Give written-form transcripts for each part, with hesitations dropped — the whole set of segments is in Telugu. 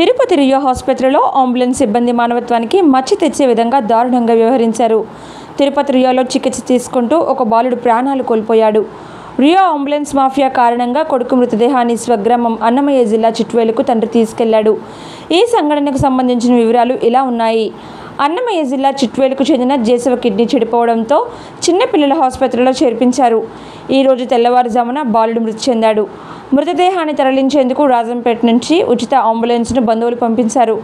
తిరుపతి రియో ఆసుపత్రిలో అంబులెన్స్ సిబ్బంది మానవత్వానికి మచ్చి తెచ్చే విధంగా దారుణంగా వ్యవహరించారు. తిరుపతి రియోలో చికిత్స తీసుకుంటూ ఒక బాలుడు ప్రాణాలు కోల్పోయాడు. రియో అంబులెన్స్ మాఫియా కారణంగా కొడుకు మృతదేహాన్ని స్వగ్రామం అన్నమయ్య జిల్లా చిట్వేలుకు తండ్రి తీసుకెళ్లాడు. ఈ సంఘటనకు సంబంధించిన వివరాలు ఇలా ఉన్నాయి. అన్నమయ్య జిల్లా చిట్వేలుకు చెందిన జేసవ కిడ్నీ చెడిపోవడంతో చిన్నపిల్లల ఆసుపత్రిలో చేర్పించారు. ఈరోజు తెల్లవారుజామున బాలుడు మృతి చెందాడు. మృతదేహాన్ని తరలించేందుకు రాజంపేట నుంచి ఉచిత అంబులెన్స్ను బంధువులు పంపించారు.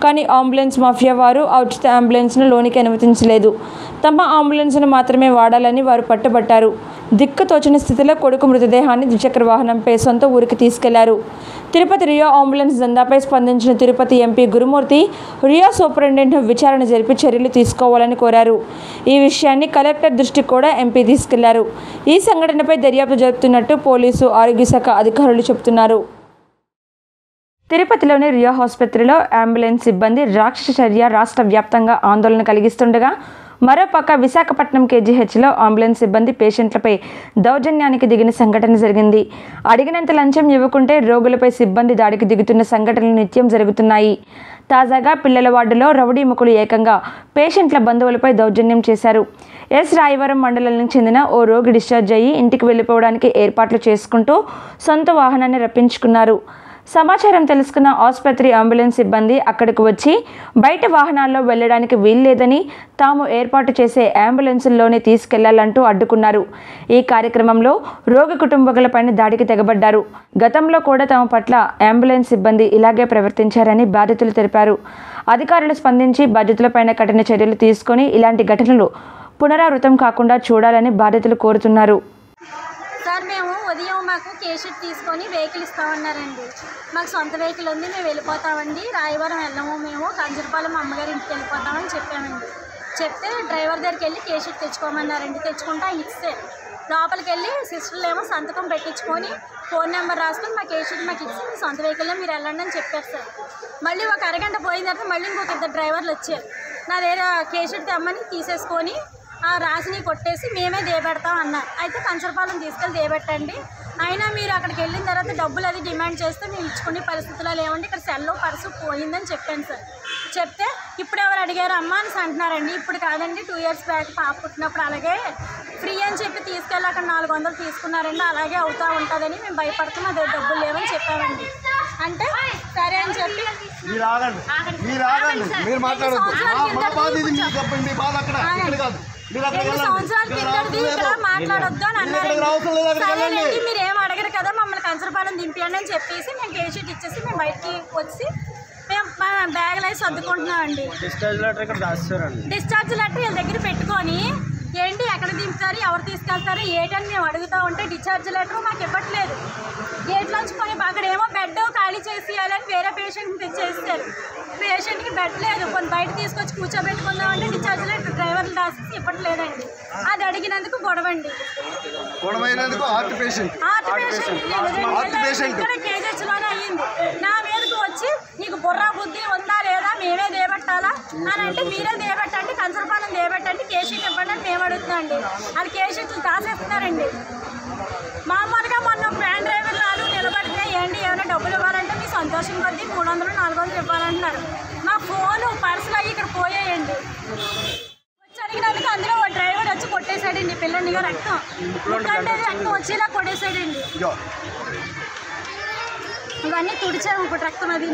కానీ అంబులెన్స్ మాఫియా వారు ఆ ఉచిత అంబులెన్స్ను లోనికి అనుమతించలేదు. తమ అంబులెన్స్ను మాత్రమే వాడాలని వారు పట్టుబట్టారు. దిక్కుతోచని స్థితిలో కొడుకు మృతదేహాన్ని ద్విచక్ర వాహనంపై సొంత ఊరికి తీసుకెళ్లారు. తిరుపతి రియో అంబులెన్స్ దందాపై స్పందించిన తిరుపతి ఎంపీ గురుమూర్తి రియో సూపరింటెండెంట్ను విచారణ జరిపి చర్యలు తీసుకోవాలని కోరారు. ఈ విషయాన్ని కలెక్టర్ దృష్టికి కూడా ఎంపీ తీసుకెళ్లారు. ఈ సంఘటనపై దర్యాప్తు జరుపుతున్నట్టు పోలీసు, ఆరోగ్య శాఖ అధికారులు చెబుతున్నారు. తిరుపతిలోని రియో ఆసుపత్రిలో అంబులెన్స్ సిబ్బంది రాక్షస చర్య రాష్ట్ర వ్యాప్తంగా ఆందోళన కలిగిస్తుండగా, మరోపక్క విశాఖపట్నం కేజీహెచ్లో అంబులెన్స్ సిబ్బంది పేషెంట్లపై దౌర్జన్యానికి దిగిన సంఘటన జరిగింది. అడిగినంత లంచం ఇవ్వకుంటే రోగులపై సిబ్బంది దాడికి దిగుతున్న సంఘటనలు నిత్యం జరుగుతున్నాయి. తాజాగా పిల్లల వార్డులో రౌడీముఖులు ఏకంగా పేషెంట్ల బంధువులపై దౌర్జన్యం చేశారు. ఎస్ రాయవరం మండలానికి చెందిన ఓ రోగి డిశ్చార్జ్ అయ్యి ఇంటికి వెళ్లిపోవడానికి ఏర్పాట్లు చేసుకుంటూ సొంత వాహనాన్ని రప్పించుకున్నారు. సమాచారం తెలుసుకున్న ఆసుపత్రి అంబులెన్స్ సిబ్బంది అక్కడికి వచ్చి బయట వాహనాల్లో వెళ్లడానికి వీల్లేదని, తాము ఏర్పాటు చేసే అంబులెన్సుల్లోనే తీసుకెళ్లాలంటూ అడ్డుకున్నారు. ఈ కార్యక్రమంలో రోగి కుటుంబకులపైన దాడికి తెగబడ్డారు. గతంలో కూడా తమ పట్ల అంబులెన్స్ సిబ్బంది ఇలాగే ప్రవర్తించారని బాధితులు తెలిపారు. అధికారులు స్పందించి బాధితులపైన కఠిన చర్యలు తీసుకొని ఇలాంటి ఘటనలు పునరావృతం కాకుండా చూడాలని బాధితులు కోరుతున్నారు. సార్, మేము ఉదయం మాకు కేషీట్ తీసుకొని వెహికల్ ఇస్తామన్నారండి. మాకు సొంత వెహికల్ ఉంది, మేము వెళ్ళిపోతామండి, రాయవరం వెళ్ళము, మేము కంజరపాలెం అమ్మగారి ఇంటికి వెళ్ళిపోతామని చెప్పామండి. చెప్తే డ్రైవర్ దగ్గరికి వెళ్ళి కేషీట్ తెచ్చుకోమన్నారండి. తెచ్చుకుంటే ఆయన ఇస్తే లోపలికి వెళ్ళి సిస్టర్లు ఏమో సంతకం పెట్టించుకొని ఫోన్ నెంబర్ రాసుకొని మా కేషీట్ మాకు ఇచ్చి మీ సొంత వెహికల్లో మీరు వెళ్ళండి అని చెప్పారు సార్. మళ్ళీ ఒక అరగంట పోయిన తర్వాత మళ్ళీ ఇంకొక ఇద్దరు డ్రైవర్లు వచ్చారు. నా దగ్గర కేషీట్ తెమ్మని తీసేసుకొని రాసిని కొట్టేసి మేమే దేబెడతాం అన్నారు. అయితే కంచరపాలెం తీసుకెళ్ళి దేబెట్టండి, అయినా మీరు అక్కడికి వెళ్ళిన తర్వాత డబ్బులు అది డిమాండ్ చేస్తే మేము ఇచ్చుకునే పరిస్థితుల్లో లేవండి, ఇక్కడ సెల్లో పర్సు పోయిందని చెప్పాను సార్. చెప్తే ఇప్పుడు ఎవరు అడిగారు అమ్మ అని అంటున్నారండి. ఇప్పుడు కాదండి, 2 years బ్యాక్ పాప పుట్టినప్పుడు అలాగే ఫ్రీ అని చెప్పి తీసుకెళ్ళి అక్కడ 400 తీసుకున్నారండి, అలాగే అవుతూ ఉంటుందని మేము భయపడుతున్నాం, అదే డబ్బులు లేవని చెప్పామండి. అంటే సరే అని చెప్పి సంవత్సరాల కిందది ఇక్కడ మాట్లాడొద్దు అని అన్నారు. సరేనండి, మీరు ఏం అడగరు కదా, మమ్మల్ని కంచరపాలెం దింపియండి అని చెప్పేసి మేము కేషీట్ ఇచ్చేసి మేము బయటికి వచ్చి మేము మా బ్యాగులు అవి సర్దుకుంటున్నామండి. డిశ్చార్జ్ లెటర్ వీళ్ళ దగ్గర పెట్టుకొని ఏంటి ఎక్కడ దింపుతారు, ఎవరు తీసుకెళ్తారు ఏంటని మేము అడుగుతూ ఉంటే డిశ్చార్జ్ లెటర్ మాకు ఇవ్వట్లేదు. గేట్లోంచి కొని అక్కడ ఏమో బెడ్ ఖాళీ చేసేయాలని వేరే పేషెంట్ని తెచ్చేస్తారు. పేషెంట్కి బెడ్ లేదు, కొన్ని బయట తీసుకొచ్చి కూర్చోబెట్టుకుందామంటే డిశ్చార్జ్ లెటర్ డ్రైవర్లు రాసి ఇవ్వట్లేదండి. అది అడిగినందుకు గొడవండి. ఇక్కడ కేజెస్లోనే అయ్యింది. నా మీదకు వచ్చి నీకు బుర్రా బుద్ధి ఉందా లేదా, మేమే దేబెట్టాలా అని అంటే మీరే దేబెట్టండి, కంచరపాలెం దేబెట్టండి, కేషీట్ ఇవ్వండి అని మేము అడుగుతున్నాండి. అది కేషీట్లు దాసేస్తున్నారండి. మామూలుగా మొన్న వ్యాన్ డ్రైవర్ రాదు నిలబడితే ఏంటి ఏమైనా డబ్బులు ఇవ్వాలంటే మీ సంతోషం కొద్దీ 300-400 ఇవ్వాలంటున్నారు. మా ఫోను పర్సులు అయ్యి ఇక్కడ పోయాయండి. వచ్చి అడిగినందుకు అందులో ఒక డ్రైవర్ వచ్చి కొట్టేశాడండి పిల్లనిగా రక్తం వచ్చేలా కొట్టేశాడండి. ఇవన్నీ తుడిచాము ఇప్పుడు రక్తం అది.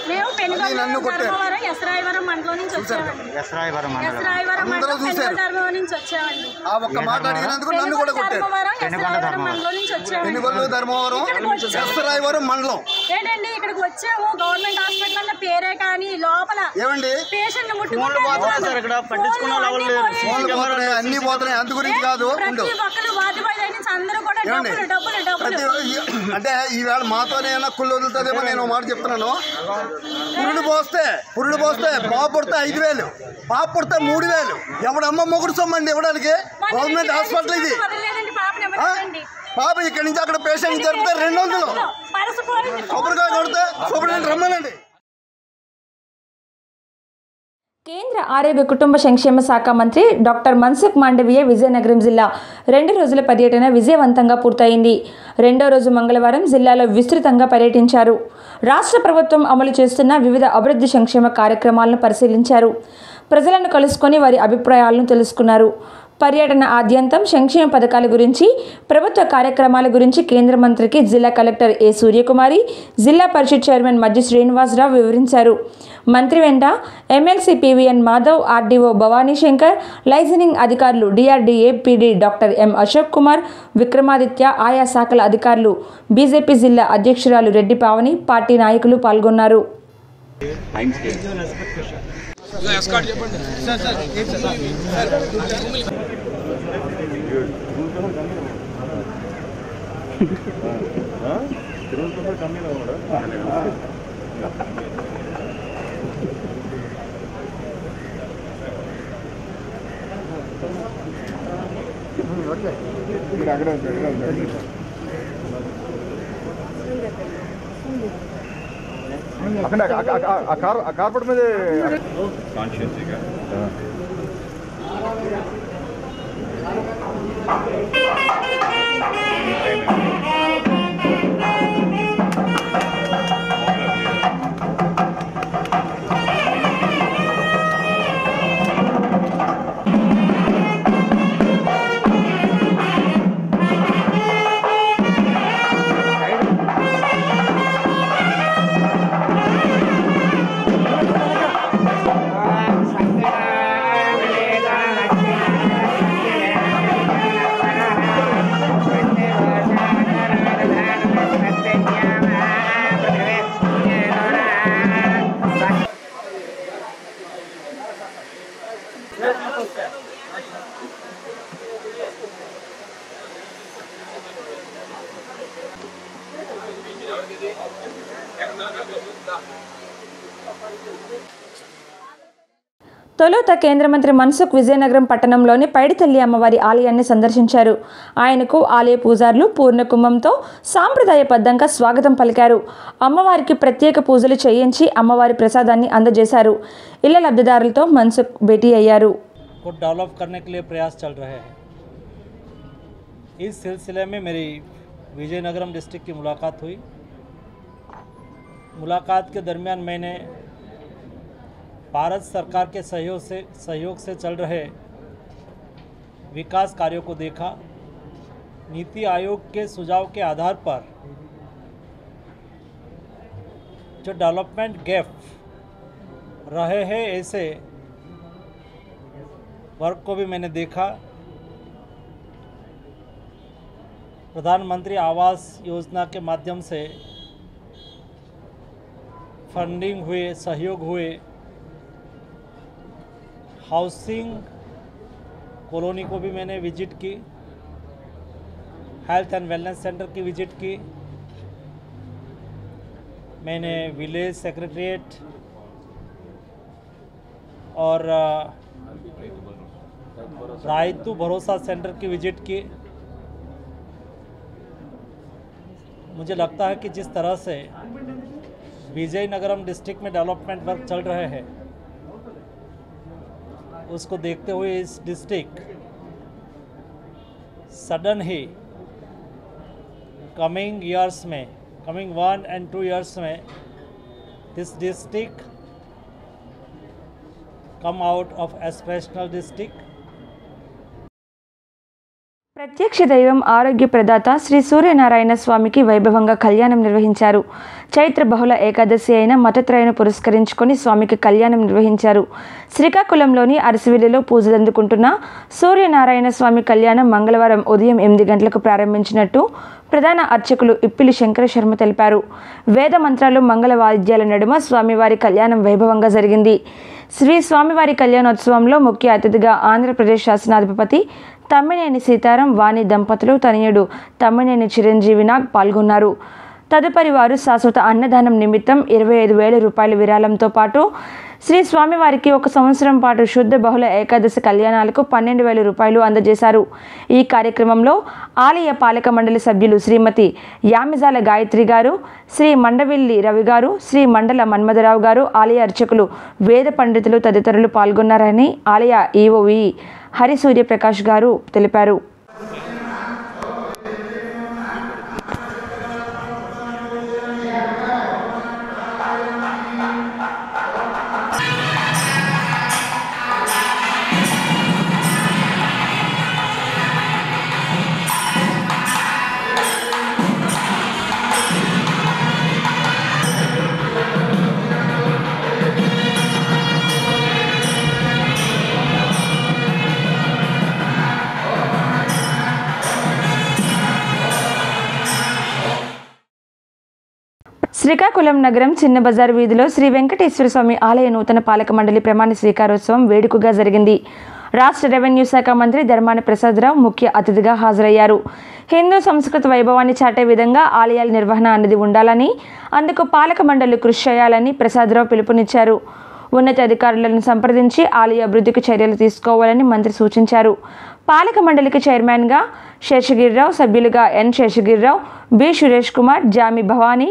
మేము ధర్మవరం ఎస్రాయవరం మండలం నుంచి వచ్చామండి. ఎస్రాయవరం మండలం ధర్మవరం నుంచి వచ్చామండి. ఏంటండి ఇక్కడికి వచ్చాము, గవర్నమెంట్ హాస్పిటల్ అన్న పేరే కానీ లోపల పేషెంట్ ముట్టుకుంటే ఒక్కరు వార్డు బాయ్ దగ్గర నుంచి అందరూ కూడా డబ్బులు డబ్బులు డబ్బులు అంటే ఈవేళ మాతోనే కుళ్ళు వదులుతుందేమో నేను మాట చెప్తున్నాను. పురుడు పోస్తే బాబు పుడితే 5,000, పాప పుడితే 3,000. ఎవడమ్మ మొగుడు సొమ్మండి ఇవ్వడానికి? గవర్నమెంట్ హాస్పిటల్ ఇది. పాప ఇక్కడి నుంచి అక్కడ పేషెంట్ జరిపితే 200. కొబ్బరికాయ కొడితే సూపరింటెండెంట్ రమ్మనండి. కేంద్ర ఆరోగ్య కుటుంబ సంక్షేమ శాఖ మంత్రి డాక్టర్ మన్సుఖ్ మాండవీయ విజయనగరం జిల్లా 2 రోజుల పర్యటన విజయవంతంగా పూర్తయింది. 2వ రోజు మంగళవారం జిల్లాలో విస్తృతంగా పర్యటించారు. రాష్ట్ర ప్రభుత్వం అమలు చేస్తున్న వివిధ అభివృద్ధి సంక్షేమ కార్యక్రమాలను పరిశీలించారు. ప్రజలను కలుసుకొని వారి అభిప్రాయాలను తెలుసుకున్నారు. పర్యటన ఆద్యంతం సంక్షేమ పథకాల గురించి, ప్రభుత్వ కార్యక్రమాల గురించి కేంద్ర మంత్రికి జిల్లా కలెక్టర్ ఏ సూర్యకుమారి, జిల్లా పరిషత్ చైర్మన్ మజ్జి శ్రీనివాసరావు వివరించారు. మంత్రి వెంట MLC PVN Madhav, RDO Bhavani Shankar, licensing అధికారులు DRDA PD doctor M Ashok Kumar, Vikramaditya, ఆయా శాఖల అధికారులు, బీజేపీ జిల్లా అధ్యక్షురాలు రెడ్డి పావని, పార్టీ నాయకులు పాల్గొన్నారు. కార్పెట్ మీద తొలుత కేంద్ర మంత్రి మన్సుఖ్ విజయనగరం పట్టణంలోని పైడితల్లి అమ్మవారి ఆలయాన్ని సందర్శించారు. ఆయనకు ఆలయ పూజారులు పూర్ణ కుంభంతో సాంప్రదాయబద్ధంగా స్వాగతం పలికారు. అమ్మవారికి ప్రత్యేక పూజలు చేయించి అమ్మవారి ప్రసాదాన్ని అందజేశారు. ఇళ్ల లబ్ధిదారులతో మన్సుఖ్ భేటీ అయ్యారు. डेवलप करने के लिए प्रयास चल रहे हैं। इस सिलसिले में मेरी विजयनगरम डिस्ट्रिक्ट की मुलाकात हुई। मुलाकात के दरमियान मैंने भारत सरकार के सहयोग से चल रहे विकास कार्यों को देखा। नीति आयोग के सुझाव के आधार पर जो डेवलपमेंट गैप रहे हैं ऐसे वर्क को भी मैंने देखा। प्रधानमंत्री आवास योजना के माध्यम से फंडिंग हुए, सहयोग हुए, हाउसिंग कॉलोनी को भी मैंने विजिट की, हेल्थ एंड वेलनेस सेंटर की विजिट की, मैंने विलेज सेक्रेटरीट और रायतु भरोसा सेंटर की विजिट की। मुझे लगता है कि जिस तरह से विजयनगरम डिस्ट्रिक्ट में डेवलपमेंट वर्क चल रहे हैं उसको देखते हुए इस district sudden he coming 1 and 2 years में this district come out of aspirational district. ప్రత్యక్ష దైవం ఆరోగ్య ప్రదాత శ్రీ సూర్యనారాయణ స్వామికి వైభవంగా కళ్యాణం నిర్వహించారు. చైత్ర బహుళ ఏకాదశి అయిన మఠత్రయను పురస్కరించుకొని స్వామికి కళ్యాణం నిర్వహించారు. శ్రీకాకుళంలోని అరసివిల్లిలో పూజలు అందుకుంటున్న సూర్యనారాయణ స్వామి కళ్యాణం మంగళవారం ఉదయం 8 గంటలకు ప్రారంభించినట్టు ప్రధాన అర్చకులు ఇప్పిలి శంకర శర్మ తెలిపారు. వేద మంత్రాలు, మంగళ వాయిద్యాల నడుమ స్వామివారి కళ్యాణం వైభవంగా జరిగింది. శ్రీ స్వామివారి కళ్యాణోత్సవంలో ముఖ్య అతిథిగా ఆంధ్రప్రదేశ్ శాసనాధిపతి తమ్మినేని సీతారాం, వాణి దంపతులు, తనయుడు తమ్మినేని చిరంజీవి నాగ్ పాల్గొన్నారు. తదుపరి వారు శాశ్వత అన్నదానం నిమిత్తం 25,000 రూపాయల విరాళంతో పాటు శ్రీ స్వామివారికి 1 సంవత్సరం పాటు శుద్ధ బహుళ ఏకాదశి కళ్యాణాలకు 12,000 రూపాయలు అందజేశారు. ఈ కార్యక్రమంలో ఆలయ పాలక మండలి సభ్యులు శ్రీమతి యామిజాల గాయత్రి గారు, శ్రీ మండవిల్లి రవి గారు, శ్రీ మండల మన్మథరావు గారు, ఆలయ అర్చకులు, వేద పండితులు తదితరులు పాల్గొన్నారని ఆలయ ఈఓవి హరి సూర్యప్రకాష్ గారు తెలిపారు. శ్రీకాకుళం నగరం చిన్న బజార్ వీధిలో శ్రీ వెంకటేశ్వర స్వామి ఆలయ నూతన పాలక మండలి ప్రమాణ స్వీకారోత్సవం వేడుకగా జరిగింది. రాష్ట్ర రెవెన్యూ శాఖ మంత్రి ధర్మాన ప్రసాదరావు ముఖ్య అతిథిగా హాజరయ్యారు. హిందూ సంస్కృతి వైభవాన్ని చాటే విధంగా ఆలయాల నిర్వహణ అనేది ఉండాలని, అందుకు పాలక మండలి కృషి చేయాలని ప్రసాదరావు పిలుపునిచ్చారు. ఉన్నతాధికారులను సంప్రదించి ఆలయ అభివృద్ధికి చర్యలు తీసుకోవాలని మంత్రి సూచించారు. పాలక మండలికి చైర్మన్గా శేషగిరిరావు, సభ్యులుగా N Seshagirirao, B Suresh Kumar, Jami Bhavani,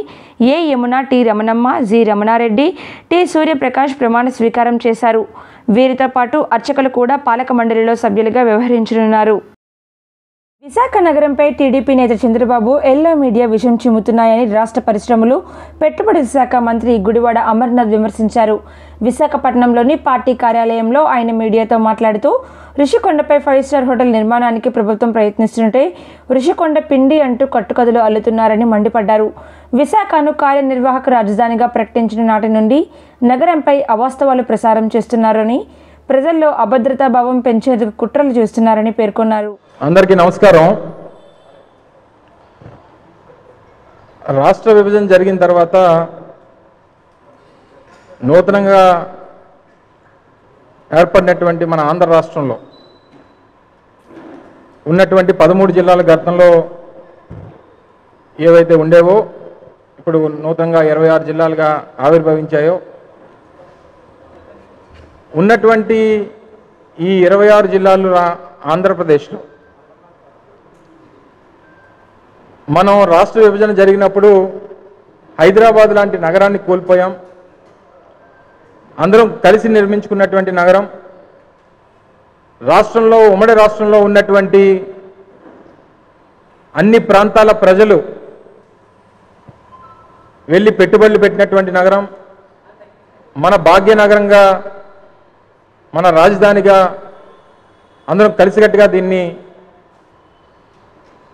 A Yamuna, T Ramanamma, G Ramanareddy, T Suryaprakash ప్రమాణ స్వీకారం చేశారు. వీరితో పాటు అర్చకులు కూడా పాలక మండలిలో సభ్యులుగా వ్యవహరించనున్నారు. విశాఖ నగరంపై టీడీపీ నేత చంద్రబాబు ఎల్లో మీడియా విషం చిమ్ముతున్నాయని రాష్ట్ర పరిశ్రమలు, పెట్టుబడుల శాఖ మంత్రి గుడివాడ అమర్నాథ్ విమర్శించారు. విశాఖపట్నంలోని పార్టీ కార్యాలయంలో ఆయన మీడియాతో మాట్లాడుతూ, ఋషికొండపై 5 స్టార్ హోటల్ నిర్మాణానికి ప్రభుత్వం ప్రయత్నిస్తుంటే ఋషికొండ పిండి అంటూ కట్టుకథలు అల్లుతున్నారని మండిపడ్డారు. విశాఖను కార్యనిర్వాహక రాజధానిగా ప్రకటించిన నాటి నుండి నగరంపై అవాస్తవాలు ప్రసారం చేస్తున్నారని, ప్రజల్లో అభద్రతా భావం పెంచేందుకు కుట్రలు చేస్తున్నారని పేర్కొన్నారు. అందరికీ నమస్కారం. రాష్ట్ర విభజన జరిగిన తర్వాత నూతనంగా ఏర్పడినటువంటి మన ఆంధ్ర రాష్ట్రంలో ఉన్నటువంటి 13 జిల్లాల గతంలో ఏవైతే ఉండేవో ఇప్పుడు నూతనంగా 26 జిల్లాలుగా ఆవిర్భవించాయో, ఉన్నటువంటి ఈ 26 జిల్లాలు ఆంధ్రప్రదేశ్లో మనం రాష్ట్ర విభజన జరిగినప్పుడు హైదరాబాద్ లాంటి నగరాన్ని కోల్పోయాం. అందరం కలిసి నిర్మించుకున్నటువంటి నగరం, రాష్ట్రంలో ఉమ్మడి రాష్ట్రంలో ఉన్నటువంటి అన్ని ప్రాంతాల ప్రజలు వెళ్ళి పెట్టుబడులు పెట్టినటువంటి నగరం, మన భాగ్యనగరంగా, మన రాజధానిగా అందరం కలిసికట్టుగా దీన్ని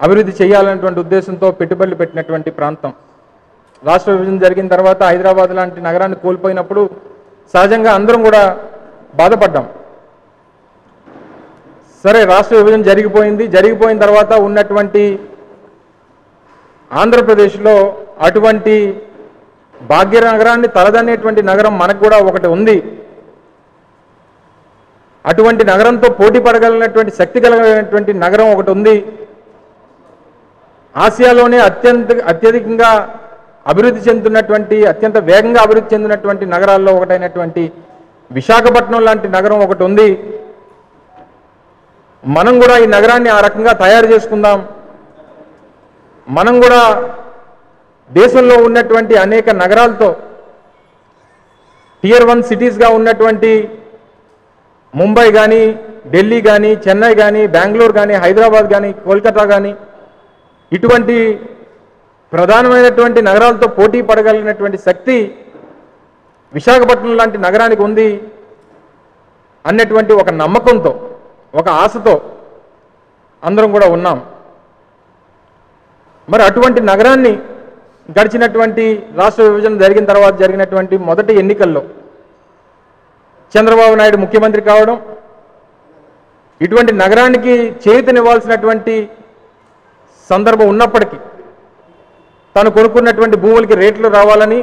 అభివృద్ధి చేయాలనేటువంటి ఉద్దేశంతో పెట్టుబడులు పెట్టినటువంటి ప్రాంతం. రాష్ట్ర విభజన జరిగిన తర్వాత హైదరాబాద్ లాంటి నగరాన్ని కోల్పోయినప్పుడు సహజంగా అందరం కూడా బాధపడ్డాం. సరే, రాష్ట్ర విభజన జరిగిపోయిన తర్వాత ఉన్నటువంటి ఆంధ్రప్రదేశ్లో అటువంటి భాగ్యనగరాన్ని తలదనేటువంటి నగరం మనకు కూడా ఒకటి ఉంది. అటువంటి నగరంతో పోటీ పడగలిగినటువంటి శక్తి కలిగినటువంటి నగరం ఒకటి ఉంది. ఆసియాలోనే అత్యధికంగా అభివృద్ధి చెందుతున్నటువంటి, అత్యంత వేగంగా అభివృద్ధి చెందినటువంటి నగరాల్లో ఒకటైనటువంటి విశాఖపట్నం లాంటి నగరం ఒకటి ఉంది. మనం కూడా ఈ నగరాన్ని ఆ రకంగా తయారు చేసుకుందాం. మనం కూడా దేశంలో ఉన్నటువంటి అనేక నగరాలతో Tier 1 సిటీస్గా ఉన్నటువంటి ముంబై కానీ, ఢిల్లీ కానీ, చెన్నై కానీ, బెంగళూరు కానీ, హైదరాబాద్ కానీ, కోల్కతా కానీ, ఇటువంటి ప్రధానమైనటువంటి నగరాలతో పోటీ పడగలిగినటువంటి శక్తి విశాఖపట్నం లాంటి నగరానికి ఉంది అన్నటువంటి ఒక నమ్మకంతో, ఒక ఆశతో అందరం కూడా ఉన్నాం. మరి అటువంటి నగరాన్ని గడిచినటువంటి రాష్ట్ర విభజన జరిగిన తర్వాత జరిగినటువంటి మొదటి ఎన్నికల్లో చంద్రబాబు నాయుడు ముఖ్యమంత్రి కావడం, ఇటువంటి నగరానికి చేయూతనివ్వాల్సినటువంటి సందర్భం ఉన్నప్పటికీ తను కొనుక్కున్నటువంటి భూములకి రేట్లు రావాలని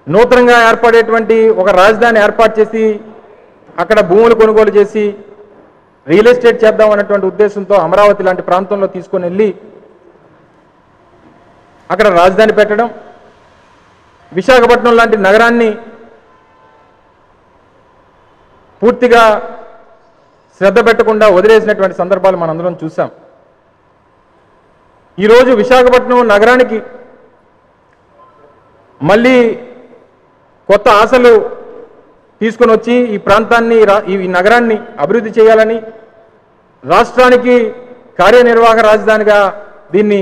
నూతనంగా ఏర్పడేటువంటి ఒక రాజధాని ఏర్పాటు చేసి అక్కడ భూములు కొనుగోలు చేసి రియల్ ఎస్టేట్ చేద్దాం అన్నటువంటి ఉద్దేశంతో అమరావతి లాంటి ప్రాంతంలో తీసుకొని వెళ్ళి అక్కడ రాజధాని పెట్టడం, విశాఖపట్నం లాంటి నగరాన్ని పూర్తిగా శ్రద్ధ పెట్టకుండా వదిలేసినటువంటి సందర్భాలు మనందరం చూసాం. ఈరోజు విశాఖపట్నం నగరానికి మళ్ళీ కొత్త ఆశలు తీసుకొని వచ్చి ఈ ప్రాంతాన్ని ఈ నగరాన్ని అభివృద్ధి చేయాలని, రాష్ట్రానికి కార్యనిర్వాహక రాజధానిగా దీన్ని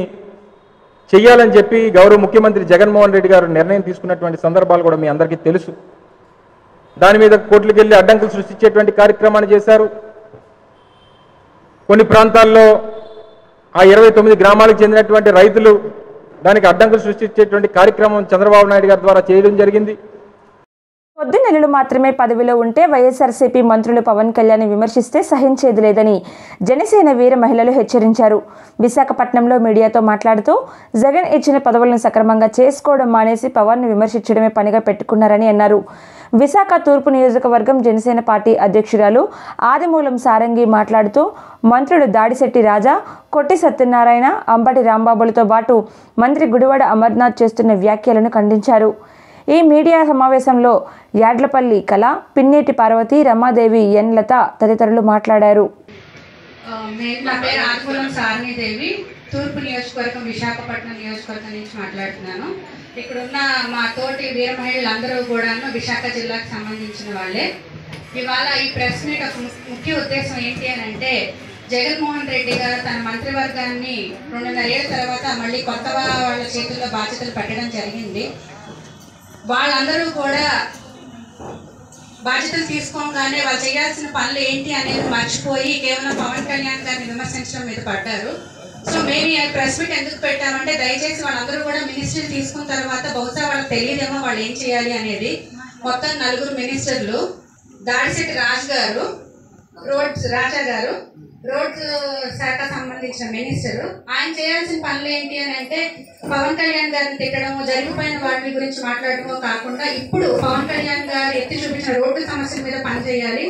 చెయ్యాలని చెప్పి గౌరవ ముఖ్యమంత్రి జగన్మోహన్ రెడ్డి గారు నిర్ణయం తీసుకున్నటువంటి సందర్భాలు కూడా మీ అందరికీ తెలుసు. దాని మీద కోర్టులకు వెళ్ళి అడ్డంకులు సృష్టించేటువంటి కార్యక్రమాన్ని చేశారు. కొన్ని ప్రాంతాల్లో ఆ 29 గ్రామాలకు చెందినటువంటి రైతులు దానికి అడ్డంకులు సృష్టించేటువంటి కార్యక్రమం చంద్రబాబు నాయుడు గారి ద్వారా చేయడం జరిగింది. కొద్ది నెలలు మాత్రమే పదవిలో ఉంటే వైఎస్ఆర్సీపీ మంత్రులు పవన్ కళ్యాణ్ విమర్శిస్తే సహించేది లేదని జనసేన వీర మహిళలు హెచ్చరించారు. విశాఖపట్నంలో మీడియాతో మాట్లాడుతూ జగన్ ఇచ్చిన పదవులను సక్రమంగా చేసుకోవడం మానేసి పవన్ను విమర్శించడమే పనిగా పెట్టుకున్నారని అన్నారు. విశాఖ తూర్పు నియోజకవర్గం జనసేన పార్టీ అధ్యక్షురాలు ఆదిమూలం సారంగి మాట్లాడుతూ మంత్రులు దాడిశెట్టి రాజా, కొట్టి సత్యనారాయణ, అంబటి రాంబాబులతో పాటు మంత్రి గుడివాడ అమర్నాథ్ చేస్తున్న వ్యాఖ్యలను ఖండించారు. ఈ మీడియా సమావేశంలో యాడ్లపల్లి కళ, పిన్నేటి పార్వతి, రమాదేవి, ఎన్ లత తదితరులు మాట్లాడారు. నా పేరు ఆదిమూలం సారణీదేవి, తూర్పు నియోజకవర్గం విశాఖపట్నం నియోజకవర్గం నుంచి మాట్లాడుతున్నాను. ఇక్కడున్న మా తోటి వీర మహిళలందరూ కూడాను విశాఖ జిల్లాకు సంబంధించిన వాళ్ళే. ఇవాళ ఈ ప్రెస్ మీట్ ఒక ముఖ్య ఉద్దేశం ఏంటి అని అంటే, జగన్మోహన్ రెడ్డి గారు తన మంత్రివర్గాన్ని 2.5 ఏళ్ల తర్వాత మళ్ళీ కొత్త వాళ్ళ చేతుల్లో బాధ్యతలు పెట్టడం జరిగింది. వాళ్ళందరూ కూడా బాధ్యతలు తీసుకోగానే వాళ్ళు చేయాల్సిన పనులు ఏంటి అనేది మర్చిపోయి కేవలం పవన్ కళ్యాణ్ గారిని విమర్శించడం మీద పడ్డారు. సో మేము ఈ ప్రెస్ మీట్ ఎందుకు పెట్టామంటే, దయచేసి వాళ్ళందరూ కూడా మినిస్టర్లు తీసుకున్న తర్వాత బహుశా వాళ్ళకి తెలియదేమో వాళ్ళు ఏం చేయాలి అనేది. మొత్తం 4 మినిస్టర్లు, దాడిశెట్టి రాజు గారు, రాజా గారు రోడ్డు శాఖ సంబంధించిన మినిస్టర్, ఆయన చేయాల్సిన పనులు ఏంటి అని అంటే పవన్ కళ్యాణ్ గారిని తిట్టడము, జరిగిపోయిన వాటి గురించి మాట్లాడటమో కాకుండా ఇప్పుడు పవన్ కళ్యాణ్ గారు ఎత్తి చూపించిన రోడ్డు సమస్యల మీద పనిచేయాలి.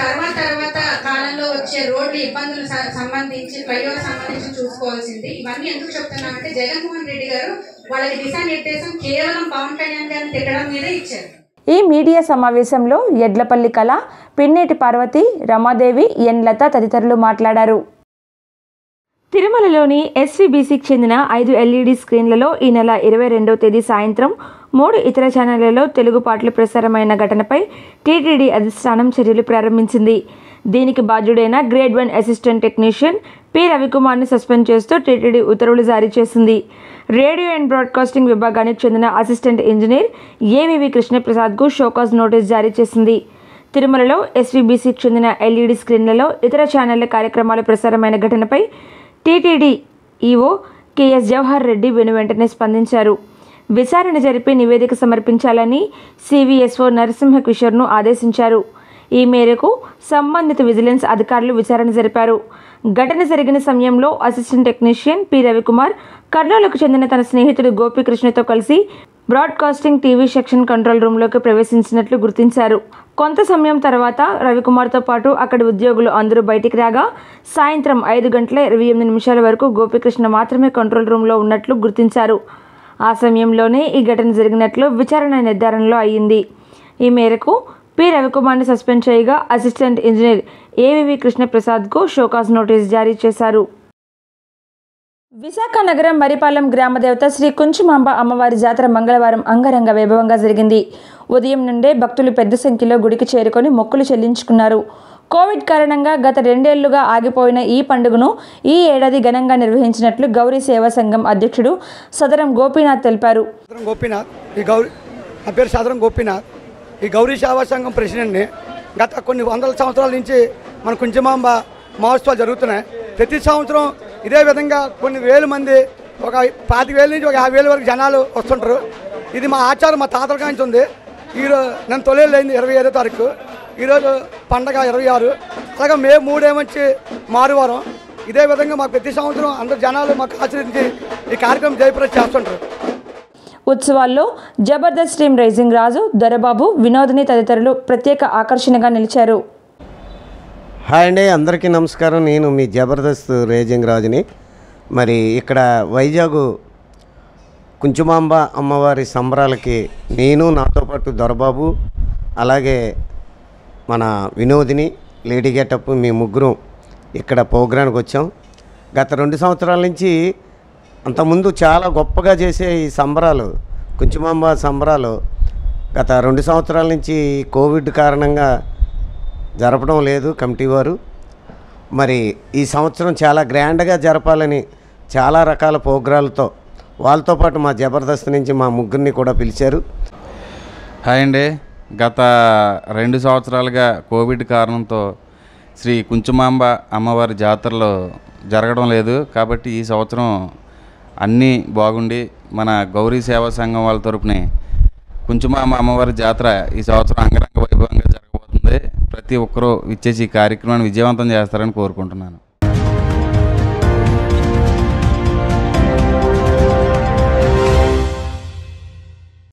తర్వాత కాలంలో వచ్చే రోడ్డు ఇబ్బందులు సంబంధించి, ఫ్లైఓవర్ సంబంధించి చూసుకోవాల్సింది. ఇవన్నీ ఎందుకు చెప్తున్నామంటే, జగన్మోహన్ రెడ్డి గారు వాళ్ళకి దిశానిర్దేశం కేవలం పవన్ కళ్యాణ్ గారిని తిట్టడం మీదే ఇచ్చారు. ఈ మీడియా సమావేశంలో యడ్లపల్లి కళ, పిన్నేటి పార్వతి, రమాదేవి, ఎన్ లత తదితరులు మాట్లాడారు. తిరుమలలోని ఎస్వీబీసీకి చెందిన 5 LED స్క్రీన్లలో ఈ నెల 22వ తేదీ సాయంత్రం 3 ఇతర ఛానళ్లలో తెలుగు పాటలు ప్రసారమైన ఘటనపై టీటీడీ అధిష్టానం చర్యలు ప్రారంభించింది. దీనికి బాధ్యుడైన గ్రేడ్ 1 అసిస్టెంట్ టెక్నీషియన్ పి రవికుమార్ని సస్పెండ్ చేస్తూ టీటీడీ ఉత్తర్వులు జారీ చేసింది. రేడియో అండ్ బ్రాడ్కాస్టింగ్ విభాగానికి చెందిన అసిస్టెంట్ ఇంజనీర్ ఏవివి కృష్ణప్రసాద్కు షోకాజ్ నోటీస్ జారీ చేసింది. తిరుమలలో ఎస్వీబీసీకి చెందిన LED స్క్రీన్లలో ఇతర ఛానళ్ల కార్యక్రమాలు ప్రసారమైన ఘటనపై TTD EO KS Jawahar Reddy వెనువెంటనే స్పందించారు. విచారణ జరిపి నివేదిక సమర్పించాలని సివిఎస్ఓ నరసింహ కిషోర్ను ఆదేశించారు. ఈ మేరకు సంబంధిత విజిలెన్స్ అధికారులు విచారణ జరిపారు. ఘటన జరిగిన సమయంలో అసిస్టెంట్ టెక్నీషియన్ పి రవికుమార్ కర్నూలుకు చెందిన తన స్నేహితుడు గోపీకృష్ణతో కలిసి బ్రాడ్కాస్టింగ్ టీవీ సెక్షన్ కంట్రోల్ రూమ్లోకి ప్రవేశించినట్లు గుర్తించారు. కొంత సమయం తర్వాత రవికుమార్తో పాటు అక్కడి ఉద్యోగులు అందరూ బయటికి రాగా సాయంత్రం 5:28 వరకు గోపీకృష్ణ మాత్రమే కంట్రోల్ రూమ్లో ఉన్నట్లు గుర్తించారు. ఆ సమయంలోనే ఈ ఘటన జరిగినట్లు విచారణ నిర్ధారణలో అయ్యింది. ఈ మేరకు పి రవికుమార్ని సస్పెండ్ చేయగా అసిస్టెంట్ ఇంజనీర్ ఏవివి కృష్ణప్రసాద్కు షోకాజ్ నోటీస్ జారీ చేశారు. విశాఖ నగరం మరిపాలెం గ్రామదేవత శ్రీ కుంచుమాంబ అమ్మవారి జాతర మంగళవారం అంగరంగ వైభవంగా జరిగింది. ఉదయం నుండే భక్తులు పెద్ద సంఖ్యలో గుడికి చేరుకొని మొక్కులు చెల్లించుకున్నారు. కోవిడ్ కారణంగా గత 2 ఏళ్లుగా ఆగిపోయిన ఈ పండుగను ఈ ఏడాది ఘనంగా నిర్వహించినట్లు గౌరీ సేవా సంఘం అధ్యక్షుడు సదరం గోపీనాథ్ తెలిపారు. నా పేరు సదరం గోపీనాథ్. ఈ గౌరీ సేవా సంఘం ప్రెసిడెంట్ని. గత కొన్ని వందల సంవత్సరాల నుంచి మన కుంచుమాంబ మహోత్సవాలు జరుగుతున్నాయి. ప్రతి సంవత్సరం ఇదే విధంగా కొన్ని వేల మంది, ఒక 25,000 నుంచి ఒక 50,000 వరకు జనాలు వస్తుంటారు. ఇది మా ఆచారం, మా తాతల కాంచి ఉంది. ఈరోజు నేను తొలేళ్ళైంది 25వ తారీఖు, ఈరోజు పండగ 26. అలాగే మే 3 ఏమొచ్చి మారువారం. ఇదే విధంగా మాకు ప్రతి సంవత్సరం అందరు జనాలు మాకు ఆచరించి ఈ కార్యక్రమం జయప్రదం చేస్తుంటారు. ఉత్సవాల్లో జబర్దస్త్ టీం రైజింగ్ రాజు, దొరబాబు, వినోదిని తదితరులు ప్రత్యేక ఆకర్షణగా నిలిచారు. హాయ్ అండి, అందరికీ నమస్కారం. నేను మీ జబర్దస్త్ రేజింగ్ రాజుని. మరి ఇక్కడ వైజాగ్ కుంచుమాంబ అమ్మవారి సంబరాలకి నేను, నాతో పాటు దొరబాబు, అలాగే మన వినోదిని, లేడీ గెటప్, మీ ముగ్గురు ఇక్కడ ప్రోగ్రాంకి వచ్చాం. గత 2 సంవత్సరాల నుంచి అంతకుముందు చాలా గొప్పగా చేసే ఈ సంబరాలు, కుంచుమాంబ సంబరాలు గత 2 సంవత్సరాల నుంచి కోవిడ్ కారణంగా జరపడం లేదు కమిటీ వారు. మరి ఈ సంవత్సరం చాలా గ్రాండ్గా జరపాలని చాలా రకాల ప్రోగ్రాలతో వాళ్ళతో పాటు మా జబర్దస్త్ నుంచి మా ముగ్గురిని కూడా పిలిచారు. హాయ్ అండి. గత 2 సంవత్సరాలుగా కోవిడ్ కారణంతో శ్రీ కుంచుమాంబ అమ్మవారి జాతరలో జరగడం లేదు. కాబట్టి ఈ సంవత్సరం అన్నీ బాగుండి మన గౌరీ సేవా సంఘం వాళ్ళ తరపున కుంచుమాంబ అమ్మవారి జాతర ఈ సంవత్సరం అంగరంగ వైభవంగా జరగబోతుంది. ప్రతి ఒక్కరూ ఇచ్చేసి ఈ కార్యక్రమాన్ని విజయవంతం చేస్తారని కోరుకుంటున్నాను.